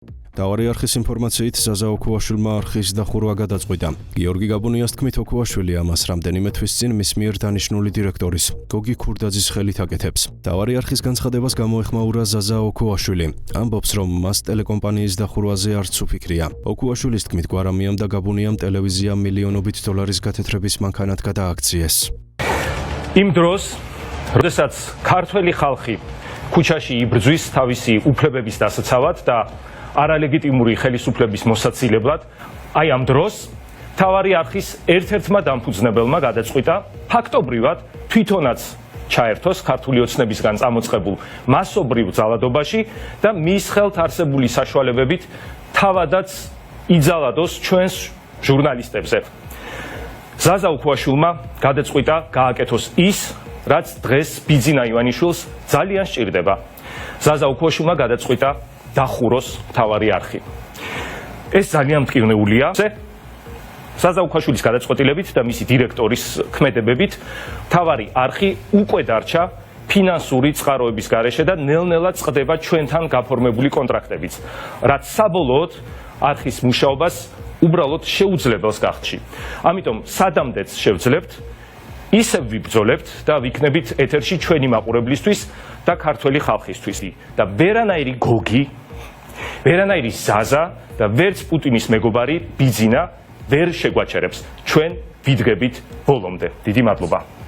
მთავარი არხის ინფორმაციით ზაზა ოქუაშვილმა არხის დახურვა გადაწყვიტა. გიორგი გაბუნიას თქმით, ოქუაშვილი ამას რამდენიმე თვის წინ მის მიერ დანიშნული დირექტორის გოგი ქურდაძის ხელით აკეთებს. მთავარი არხის განცხადებას გამოეხმაურა ზაზა ოქუაშვილი. ამბობს, რომ მას ტელეკომპანიის დახურვაზე არც უფიქრია. ოქუაშვილის თქმით, გვარამიამ და გაბუნიამ ტელევიზია მილიონობით დოლარის გათეთრების მანქანად გადააქციეს. იმ დროს, როდესაც ქართველი ხალხი ქუჩაში იბრძვის თავისი უფლებების დასაცავად და არალეგიტიმური ხელისუფლების მოსაცილებლად, აი ამ დროს მთავარი არხის ერთ-ერთმა დამფუძნებელმა გადაწყვიტა ფაქტობრივად თვითონაც ჩაერთოს ქართული ოცნებისგან წამოწყებულ მასობრივ ძალადობაში და მის ხელთ არსებული საშუალებებით თავადაც იძალადოს ჩვენს ჟურნალისტებზე. ზაზა ოქუაშვილმა გადაწყვიტა გააკეთოს ის, რაც დღეს ბიძინა ივანიშვილს ძალიან სჭირდება. ზაზა ოქუაშვილმა გადაწყვიტა დახუროს მთავარი არხი. ეს ძალიან მტკივნეულია. ზაზა ოქუაშვილის გადაწყვეტილებით და მისი დირექტორის ქმედებებით მთავარი არხი უკვე დარჩა ფინანსური წყაროების გარეშე და ნელ-ნელა წყდება ჩვენთან გაფორმებული კონტრაქტებიც, რაც საბოლოოდ არხის მუშაობას უბრალოდ შეუძლებელს გახდში. ამიტომ სადამდეც შევძლებთ, ისევ ვიბრძოლებთ და ვიქნებით ეთერში ჩვენი მაყურებლისთვის და ქართველი ხალხისთვის. და ვერანაირი გოგი, ვერანაირი ზაზა და ვერც პუტინის მეგობარი ბიძინა ვერ შეგვაჩერებს. ჩვენ ვიდგებით ბოლომდე. დიდი მადლობა.